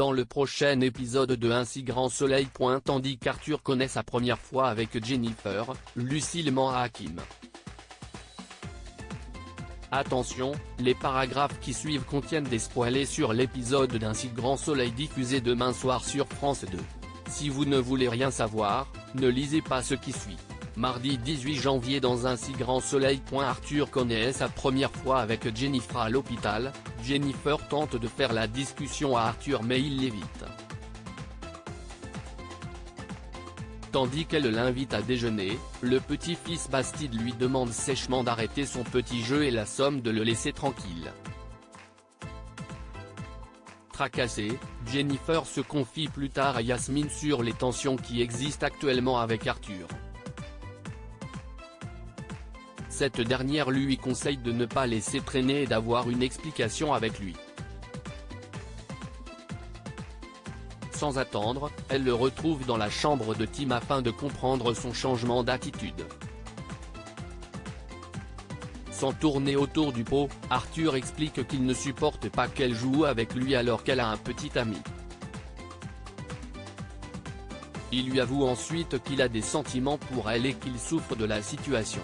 dans le prochain épisode de Un si grand soleil. Tandis qu'Arthur connaît sa première fois avec Jennifer, Lucille ment à Hakim. Attention, les paragraphes qui suivent contiennent des spoilers sur l'épisode d'Un si grand soleil diffusé demain soir sur France 2. Si vous ne voulez rien savoir, ne lisez pas ce qui suit. Mardi 18 janvier dans Un si grand soleil. Arthur connaît sa première fois avec Jennifer à l'hôpital. Jennifer tente de faire la discussion à Arthur mais il l'évite. Tandis qu'elle l'invite à déjeuner, le petit-fils Bastide lui demande sèchement d'arrêter son petit jeu et la somme de le laisser tranquille. Tracassée, Jennifer se confie plus tard à Yasmine sur les tensions qui existent actuellement avec Arthur. Cette dernière lui conseille de ne pas laisser traîner et d'avoir une explication avec lui. Sans attendre, elle le retrouve dans la chambre de Tim afin de comprendre son changement d'attitude. Sans tourner autour du pot, Arthur explique qu'il ne supporte pas qu'elle joue avec lui alors qu'elle a un petit ami. Il lui avoue ensuite qu'il a des sentiments pour elle et qu'il souffre de la situation.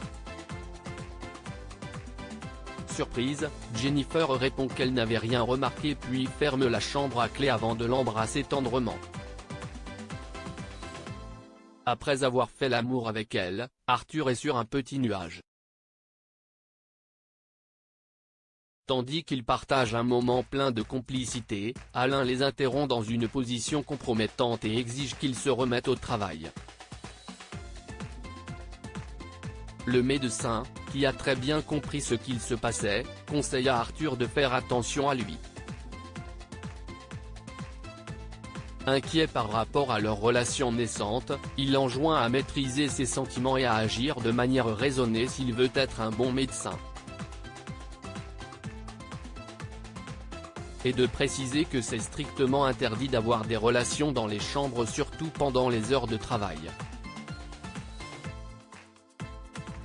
Surprise, Jennifer répond qu'elle n'avait rien remarqué puis ferme la chambre à clé avant de l'embrasser tendrement. Après avoir fait l'amour avec elle, Arthur est sur un petit nuage. Tandis qu'ils partagent un moment plein de complicité, Alain les interrompt dans une position compromettante et exige qu'ils se remettent au travail. Le médecin, qui a très bien compris ce qu'il se passait, conseille à Arthur de faire attention à lui. Inquiet par rapport à leur relation naissante, il enjoint à maîtriser ses sentiments et à agir de manière raisonnée s'il veut être un bon médecin. Et de préciser que c'est strictement interdit d'avoir des relations dans les chambres surtout pendant les heures de travail.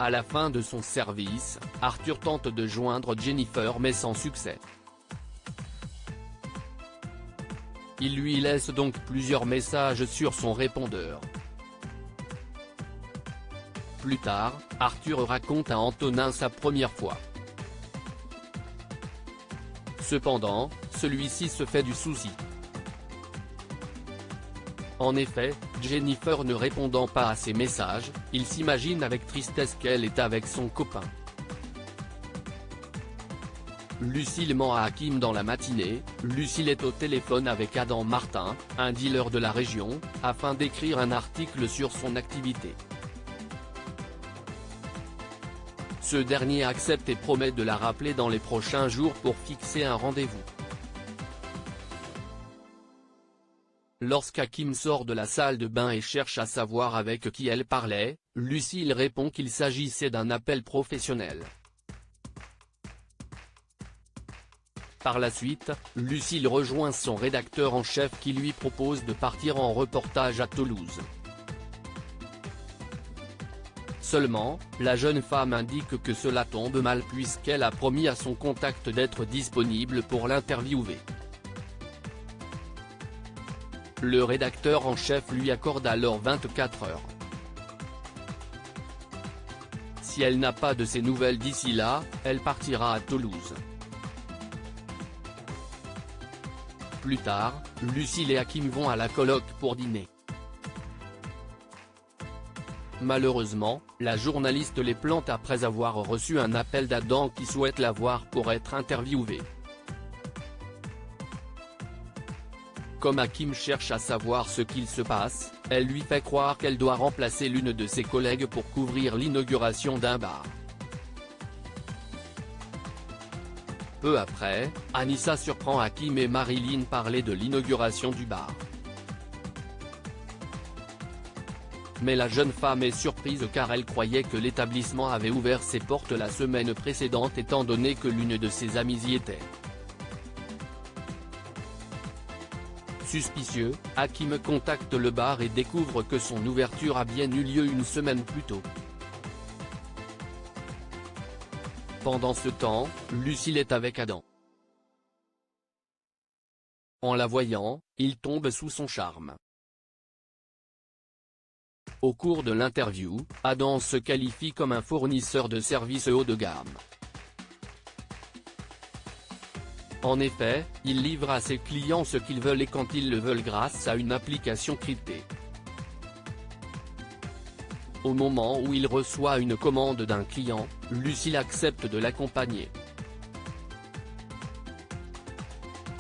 À la fin de son service, Arthur tente de joindre Jennifer mais sans succès. Il lui laisse donc plusieurs messages sur son répondeur. Plus tard, Arthur raconte à Antonin sa première fois. Cependant, celui-ci se fait du souci. En effet, Jennifer ne répondant pas à ses messages, il s'imagine avec tristesse qu'elle est avec son copain. Lucille ment à Hakim dans la matinée. Lucille est au téléphone avec Adam Martin, un dealer de la région, afin d'écrire un article sur son activité. Ce dernier accepte et promet de la rappeler dans les prochains jours pour fixer un rendez-vous. Lorsqu'Hakim sort de la salle de bain et cherche à savoir avec qui elle parlait, Lucille répond qu'il s'agissait d'un appel professionnel. Par la suite, Lucille rejoint son rédacteur en chef qui lui propose de partir en reportage à Toulouse. Seulement, la jeune femme indique que cela tombe mal puisqu'elle a promis à son contact d'être disponible pour l'interviewer. Le rédacteur en chef lui accorde alors 24 heures. Si elle n'a pas de ses nouvelles d'ici là, elle partira à Toulouse. Plus tard, Lucille et Hakim vont à la coloc pour dîner. Malheureusement, la journaliste les plante après avoir reçu un appel d'Adam qui souhaite la voir pour être interviewée. Comme Hakim cherche à savoir ce qu'il se passe, elle lui fait croire qu'elle doit remplacer l'une de ses collègues pour couvrir l'inauguration d'un bar. Peu après, Anissa surprend Hakim et Marilyn parler de l'inauguration du bar. Mais la jeune femme est surprise car elle croyait que l'établissement avait ouvert ses portes la semaine précédente étant donné que l'une de ses amies y était. Suspicieux, Hakim contacte le bar et découvre que son ouverture a bien eu lieu une semaine plus tôt. Pendant ce temps, Lucille est avec Adam. En la voyant, il tombe sous son charme. Au cours de l'interview, Adam se qualifie comme un fournisseur de services haut de gamme. En effet, il livre à ses clients ce qu'ils veulent et quand ils le veulent grâce à une application cryptée. Au moment où il reçoit une commande d'un client, Lucille accepte de l'accompagner.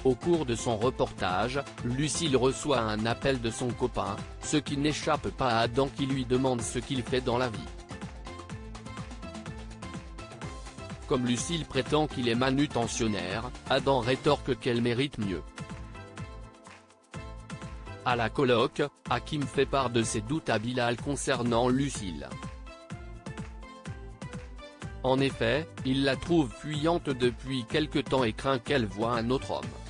Au cours de son reportage, Lucille reçoit un appel de son copain, ce qui n'échappe pas à Adam qui lui demande ce qu'il fait dans la vie. Comme Lucille prétend qu'il est manutentionnaire, Adam rétorque qu'elle mérite mieux. À la colloque, Hakim fait part de ses doutes à Bilal concernant Lucille. En effet, il la trouve fuyante depuis quelque temps et craint qu'elle voie un autre homme.